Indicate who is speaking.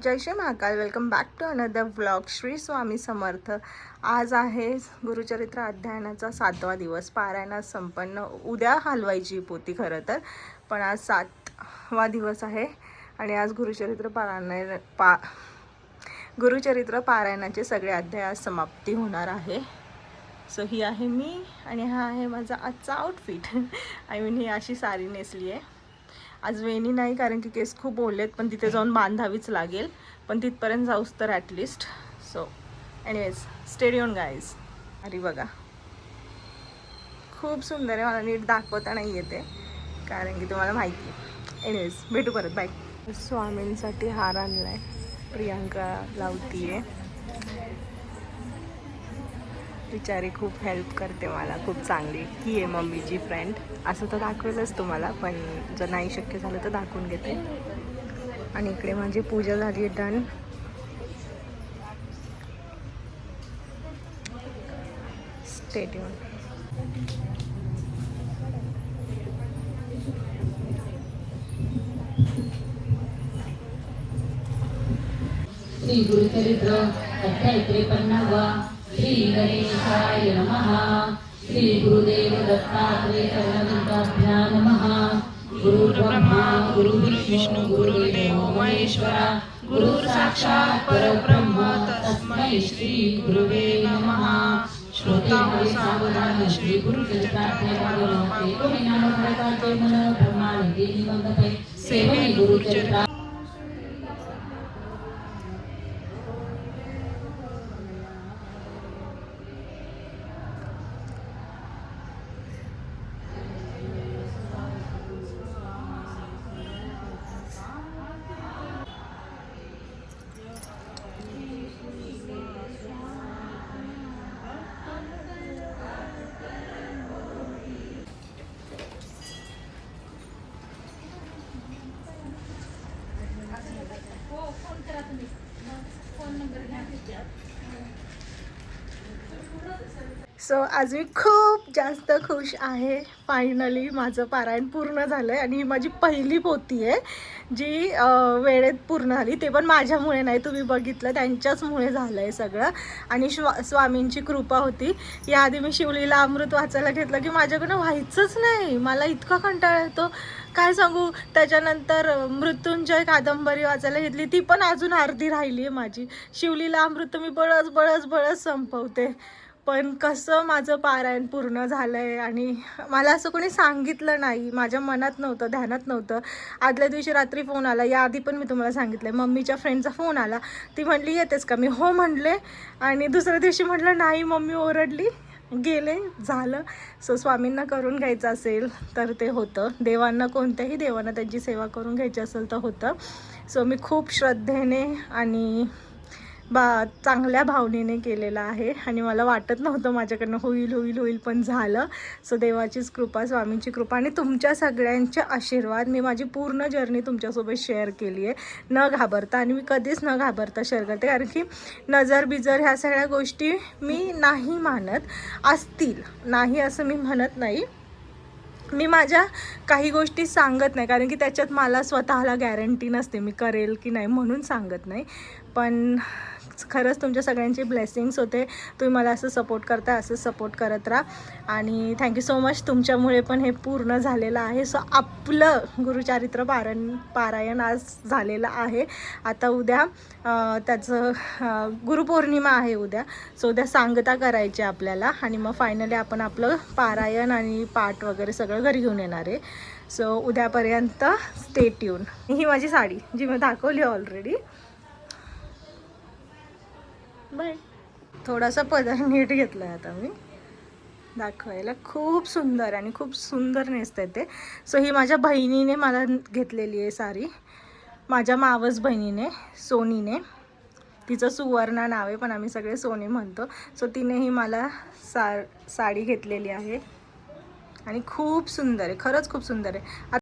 Speaker 1: Jai Shri Mahakal. Welcome back to another vlog. Shri Swami Samarth. आज आहे गुरुचरित्र अध्ययनाचा 7वा दिवस. पारायणात संपन्न. उद्या हलवायची पोती खरं तर, पण आज 7वा दिवस आहे आणि आज गुरुचरित्र पारायणाचे सगळे अध्याय आज समाप्ती होणार आहे. सो ही आहे मी आणि हा आहे माझा आजचा आउटफिट. आय मीन ही अशी साडी नेसली आहे. आज वेणी नाही कारण की केस खूप ओलेत, पण तिथे जाऊन बांधावीच लागेल, पण तिथपर्यंत जाऊस तर at least. So anyways stay on guys. अरे बघा खूप सुंदर आहे. मला नीट दाखवता नाही येते कारण की तुम्हाला माहिती आहे. एनिवेज भेटू परत. बाय. स्वामींसाठी हार आणलाय. प्रियांका लावती आहे. बिचारी खूप हेल्प करते मला, खूप चांगली. ही आहे मम्मीची फ्रेंड. असं तर दाखवलंच तुम्हाला, पण जर नाही शक्य झालं तर दाखवून घेते. आणि इकडे माझी पूजा झाली आहे done. Stay tune.
Speaker 2: Shri Gurucharitra अध्याय 53. श्री गणेशाय नमः. श्री गुरुदेव दत्तात्रेय चरणविद्याभ्यां नमः. गुरु ब्रह्मा गुरु विष्णु गुरुदेव महेश्वरा. गुरु साक्षात् परब्रह्म तस्मै श्री गुरुवे नमः. श्रोताहो सावधान. श्री गुरुचरित्राध्याय सेवनी गुरुचरित्र.
Speaker 1: सो आज मी खूप जास्त खुश आहे. फायनली माझं पारायण पूर्ण झालं आहे आणि ही माझी पहिली पोथी आहे जी वेळेत पूर्ण झाली. ते पण माझ्यामुळे नाही, तुम्ही बघितलं त्यांच्याचमुळे झालं आहे सगळं. आणि स्वामींची कृपा होती. याआधी मी शिवलीला अमृत वाचायला घेतलं की माझ्याकडनं व्हायचंच नाही. मला इतका कंटाळा येतो काय सांगू. त्याच्यानंतर मृत्युंजय कादंबरी वाचायला घेतली, ती पण अजून अर्धी राहिली आहे माझी. शिवलीला अमृत मी बळच संपवते. पण कसं माझं पारायण पूर्ण झालं आहे आणि मला असं कोणी सांगितलं नाही. माझ्या मनात नव्हतं, ध्यानात नव्हतं. आदल्या दिवशी रात्री फोन आला. याआधी पण मी तुम्हाला सांगितलं, मम्मीच्या फ्रेंडचा फोन आला. ती म्हटली येतेस का? मी हो म्हटले आणि दुसऱ्या दिवशी म्हटलं नाही. मम्मी ओरडली, गेले, झालं. सो स्वामींना करून घ्यायचं असेल तर ते होतं. देवांना, कोणत्याही देवांना त्यांची सेवा करून घ्यायची असेल तर होतं. सो मी खूप श्रद्धेने आणि चांगल्या भावनेने केलेलं आहे आणि मला वाटत नव्हतं माझ्याकडनं होईल पण झालं. सो देवाचीच कृपा, स्वामींची कृपा आणि तुमच्या सगळ्यांचे आशीर्वाद. मी माझी पूर्ण जर्नी तुमच्यासोबत शेअर केली आहे न घाबरता, आणि मी कधीच न घाबरता शेअर करते कारण की नजर बिजर ह्या सगळ्या गोष्टी मी नाही मानत. असतील, नाही असं मी म्हणत नाही. मी माझ्या काही गोष्टी सांगत नाही कारण की त्याच्यात मला स्वतःला गॅरंटी नसते मी करेल की नाही, म्हणून सांगत नाही. पण खरंच तुमच्या सगळ्यांचे ब्लेसिंग्स होते. तुम्ही मला असं सपोर्ट करता, असं सपोर्ट करत राहा आणि थँक्यू सो मच. तुमच्यामुळे पण हे पूर्ण झालेलं आहे. सो आपलं गुरुचरित्र पारायण आज झालेलं आहे. आता उद्या त्याचं गुरुपौर्णिमा आहे उद्या. सो उद्या सांगता करायची आपल्याला आणि मग फायनली आपण आपलं पारायण आणि पाठ वगैरे सगळं घरी घेऊन येणार आहे. सो उद्यापर्यंत स्टे ट्यून. ही माझी साडी जी मी दाखवली ऑलरेडी. बाय. थोडासा पदर नीट घेतला आहे आता मी दाखवायला. खूप सुंदर आणि खूप सुंदर नेसतं ते. सो ही माझ्या बहिणीने मला घेतलेली आहे साडी. माझ्या मावस बहिणीने, सोनीने. तिचं सुवर्णा नाव आहे पण आम्ही सगळे सोनी म्हणतो. सो तिनेही मला साडी घेतलेली आहे आणि खूप सुंदर आहे, खरंच खूप सुंदर आहे.